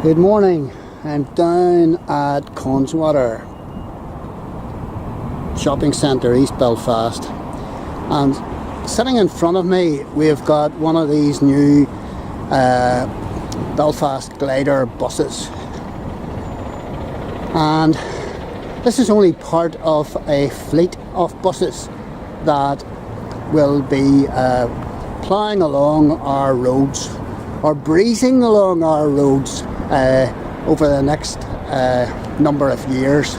Good morning. I'm down at Connswater Shopping Centre, East Belfast, and sitting in front of me we've got one of these new Belfast glider buses, and this is only part of a fleet of buses that will be ploughing along our roads, or breezing along our roads over the next number of years.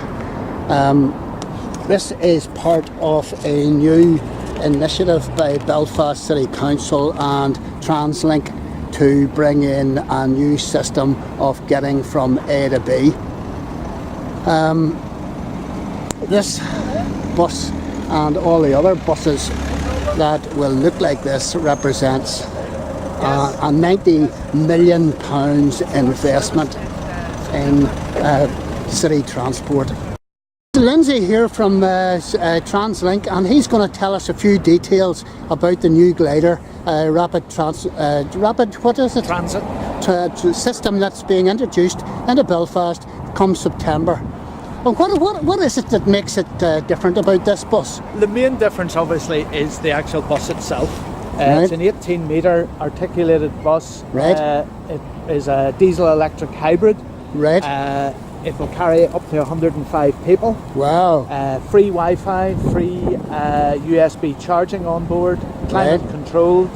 This is part of a new initiative by Belfast City Council and Translinks to bring in a new system of getting from A to B. This bus and all the other buses that will look like this represents a £90 million investment in city transport. Lindsay here from Translinks, and he's going to tell us a few details about the new glider rapid transit system that's being introduced into Belfast come September. Well, what is it that makes it different about this bus? The main difference obviously is the actual bus itself. Right. It's an 18-metre articulated bus. Right. It is a diesel-electric hybrid. Right. It will carry up to 105 people. Wow. Free Wi-Fi, free USB charging on board, climate controlled,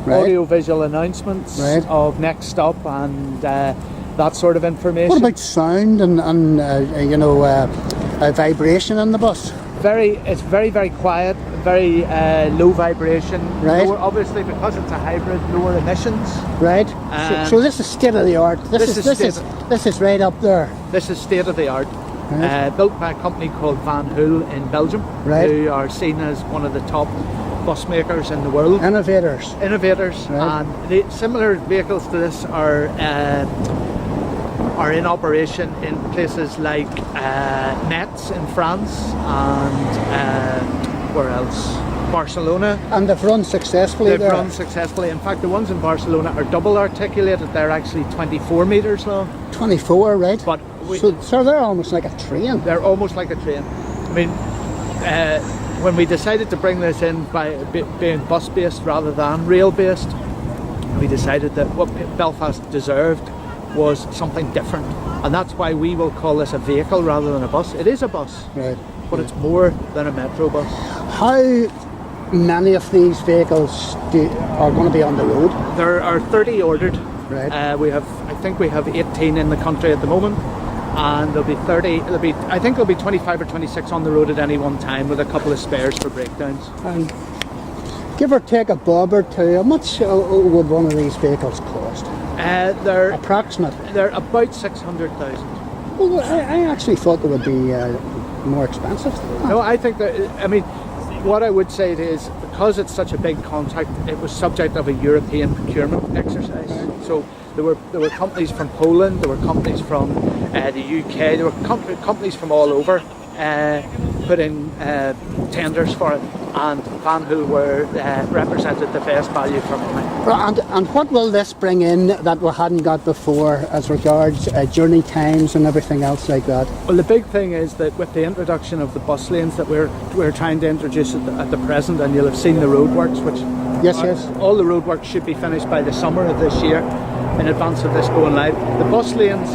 audio-visual announcements of next stop and that sort of information. What about sound and vibration in the bus? It's very quiet, very low vibration. Right. Lower, obviously, because it's a hybrid, lower emissions. Right. So this is state of the art. This is right up there. This is state of the art. Right. Built by a company called Van Hool in Belgium, who are seen as one of the top bus makers in the world. Innovators. Right. And the similar vehicles to this are in operation in places like Metz in France and where else? Barcelona. And they've run successfully. In fact, the ones in Barcelona are double articulated. They're actually 24 metres long. 24, right? But so they're almost like a train. They're almost like a train. I mean, when we decided to bring this in by being bus-based rather than rail-based, we decided that what Belfast deserved was something different, and that's why we will call this a vehicle rather than a bus. It is a bus, right, but it's more than a metro bus. How many of these vehicles are going to be on the road? There are 30 ordered. Right. I think we have 18 in the country at the moment, and there'll be 30. I think there'll be 25 or 26 on the road at any one time, with a couple of spares for breakdowns. And give or take a bob or two, how much would one of these vehicles cost? They're approximate. They're about 600,000. Well, I actually thought they would be more expensive. No, I think that. I mean, what I would say is, because it's such a big contract, it was subject of a European procurement exercise. Right. So there were companies from Poland, there were companies from the UK, there were companies from all over put in tenders for it, and Van Hool represented the best value for money. And what will this bring in that we hadn't got before as regards journey times and everything else like that? Well, the big thing is that with the introduction of the bus lanes that we're trying to introduce at the present, and you'll have seen the roadworks, which all the roadworks should be finished by the summer of this year, in advance of this going live. The bus lanes,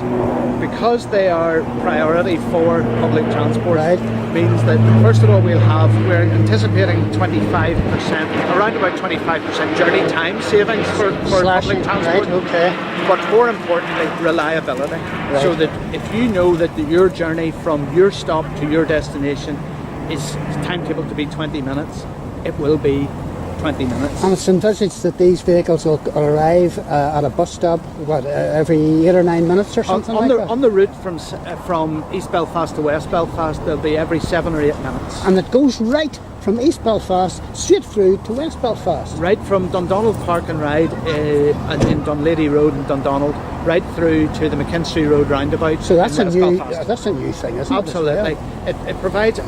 because they are priority for public transport, means that first of all we're anticipating 25%, around about 25% journey time savings for public transport. But more importantly, reliability. So that if you know that your journey from your stop to your destination is timetable to be 20 minutes, it will be 20 minutes. And it's envisaged that these vehicles will arrive at a bus stop, every 8 or 9 minutes or something like that? On the route from East Belfast to West Belfast, they'll be every 7 or 8 minutes. And it goes right from East Belfast straight through to West Belfast? Right from Dundonald Park and Ride in Dunlady Road in Dundonald, right through to the McKinstry Road roundabout. So that's a new thing, isn't it? Absolutely. It provides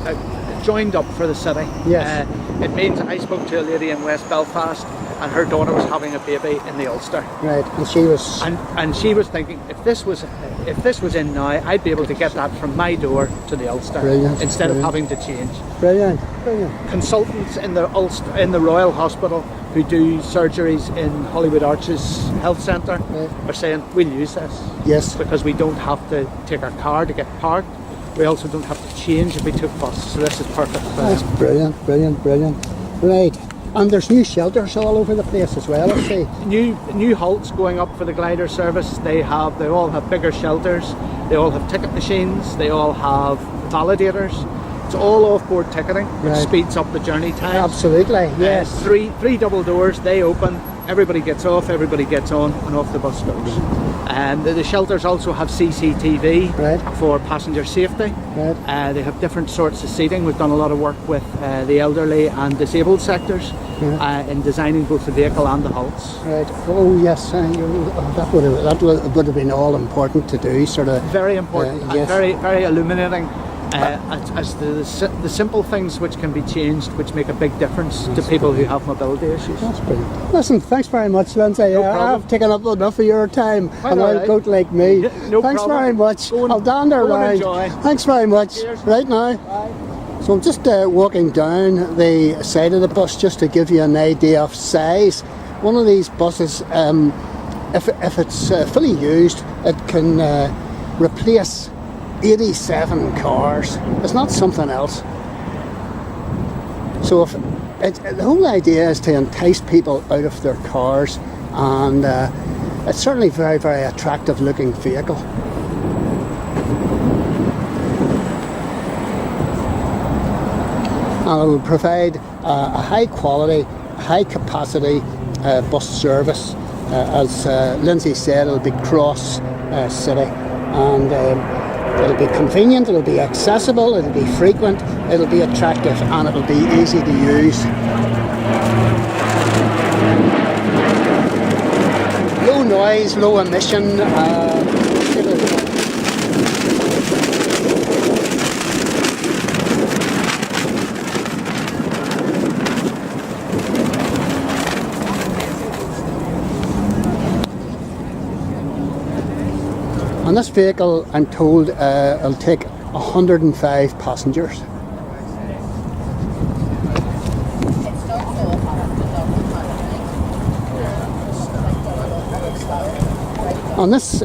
joined up for the city. Yes. It means I spoke to a lady in West Belfast and her daughter was having a baby in the Ulster. Right, and she was... And she was thinking, if this was in now, I'd be able to get that from my door to the Ulster. Brilliant, instead brilliant. of having to change. Brilliant, brilliant. Consultants in the Royal Hospital who do surgeries in Hollywood Arches Health Centre are saying, we'll use this. Yes. Because we don't have to take our car to get parked. We also don't have to change if we took bus. So this is perfect for That's them. brilliant, brilliant, brilliant. Right. And there's new shelters all over the place as well, I see. New halts going up for the glider service. They all have bigger shelters. They all have ticket machines. They all have validators. It's all off-board ticketing, which speeds up the journey time. Absolutely, yes. Three double doors. They open. Everybody gets off. Everybody gets on, and off the bus goes. And the shelters also have CCTV for passenger safety. Right. They have different sorts of seating. We've done a lot of work with the elderly and disabled sectors in designing both the vehicle and the halts. Right. Oh yes, that would have been all important to do. Sort of very important. Yes. And very illuminating. As the simple things which can be changed, which make a big difference to people who have mobility issues. That's brilliant. Listen, thanks very much, Lindsay. No problem. I've taken up enough of your time, and I'll go like me. No thanks problem. very much. I'll dander around. Thanks very much. Cheers. Right now. Bye. So I'm just walking down the side of the bus just to give you an idea of size. One of these buses, if it's fully used, it can replace 87 cars. It's not something else. So the whole idea is to entice people out of their cars, and it's certainly a very, very attractive looking vehicle. And it will provide a high quality, high capacity bus service. As Lindsay said, it'll be cross city, and it'll be convenient, it'll be accessible, it'll be frequent, it'll be attractive, and it'll be easy to use. Low noise, low emission. And this vehicle, I'm told, will take 105 passengers. On this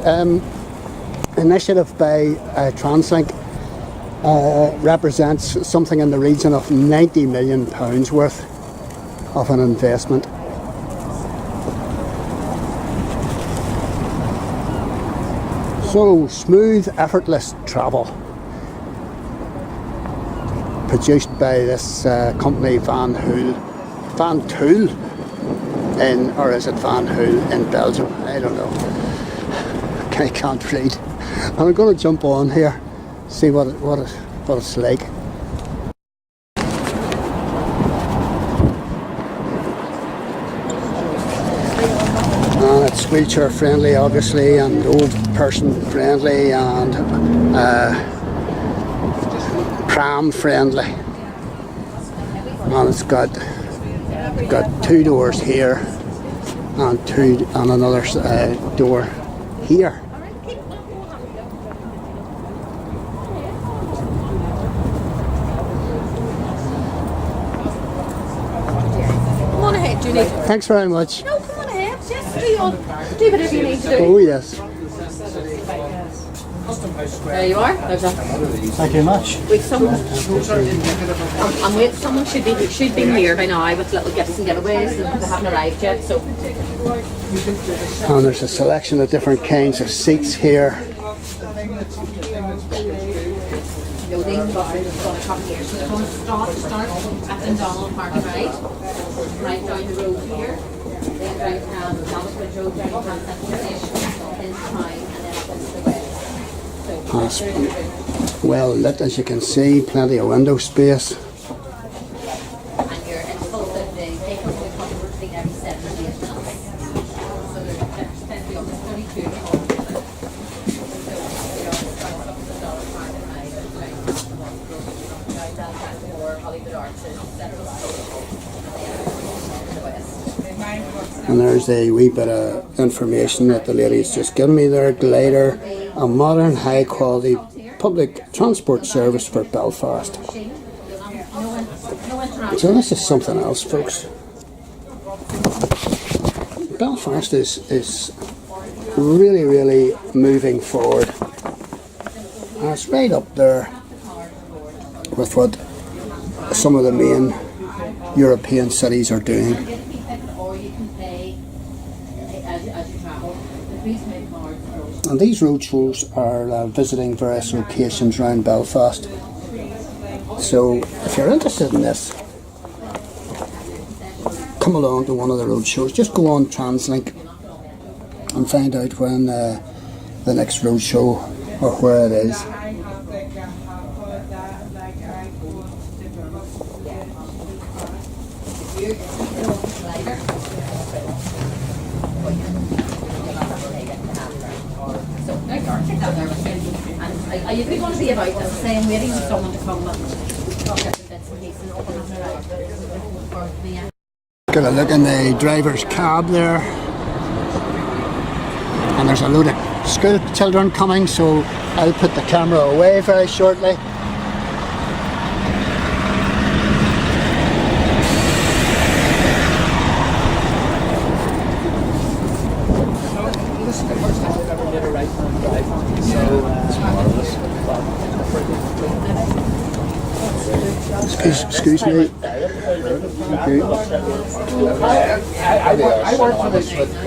initiative by Translink represents something in the region of £90 million worth of an investment. So, smooth, effortless travel, produced by this company Van Tool, or is it Van Hool in Belgium? I don't know. I can't read. I'm going to jump on here, see what it's like. And it's wheelchair friendly, obviously, and old person friendly, and pram friendly. And it's got two doors here and another door here. Come on ahead, Julie. Thanks very much. No, come on ahead. Just do whatever you need to do. Oh yes. There you are. There's a. Thank you much. Wait, someone. I'm waiting. Someone should be here by now with little gifts and giveaways, and they haven't arrived yet. So. And there's a selection of different kinds of seats here. Loading buses is going to come here. So they're going to start at Dundonald Park right down the road here. Then right Dallas Road down to Connswater Station, into town, and then up into the west. Well lit, as you can see, plenty of window space. And you're in full of the take up the customer fee every 7 or 8 minutes. So there's plenty of 22 to hold. So, starts up at the Dollar Park at night, and right down the Hollywood Arches, Central Station, and then to the west. And there's a wee bit of information that the lady's just given me there. Glider, a modern high quality public transport service for Belfast. So this is something else, folks. Belfast is really moving forward. And it's right up there with what some of the main European cities are doing. And these roadshows are visiting various locations around Belfast. So if you're interested in this, come along to one of the roadshows. Just go on Translink and find out when the next roadshow or where it is. Are you going to be about the same waiting for someone to come and talk about bits and pieces for me? Got a look in the driver's cab there, and there's a load of school children coming, so I'll put the camera away very shortly. This is the first time I've ever made a right-hand drive, so it's marvellous. Excuse me.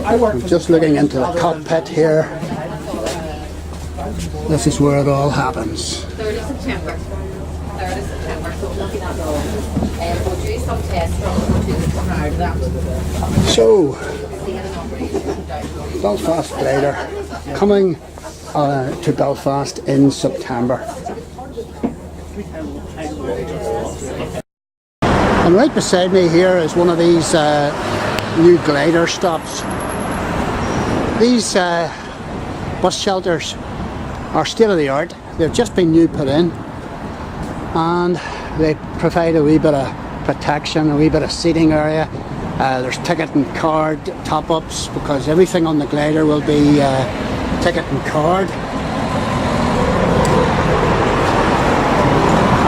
I'm just looking into the cockpit here. This is where it all happens. 3rd of September. 3rd of September. So looking at all. We'll do some tests from 2 weeks prior to that. So, Belfast Glider coming to Belfast in September. And right beside me here is one of these new glider stops. These bus shelters are state of the art. They've just been new put in, and they provide a wee bit of protection, a wee bit of seating area. There's ticket and card top-ups because everything on the glider will be ticket and card.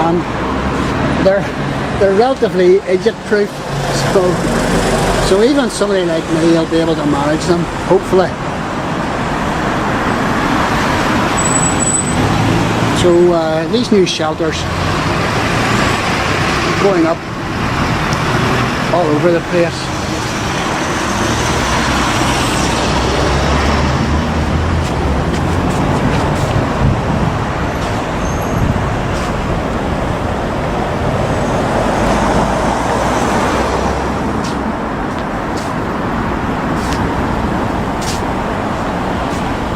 And they're relatively idiot-proof, so even somebody like me will be able to manage them, hopefully. So these new shelters going up all over the place.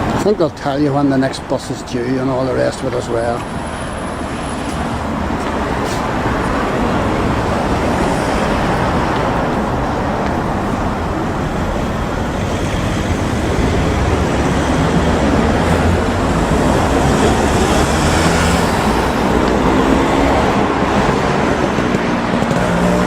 I think they'll tell you when the next bus is due and all the rest of it as well.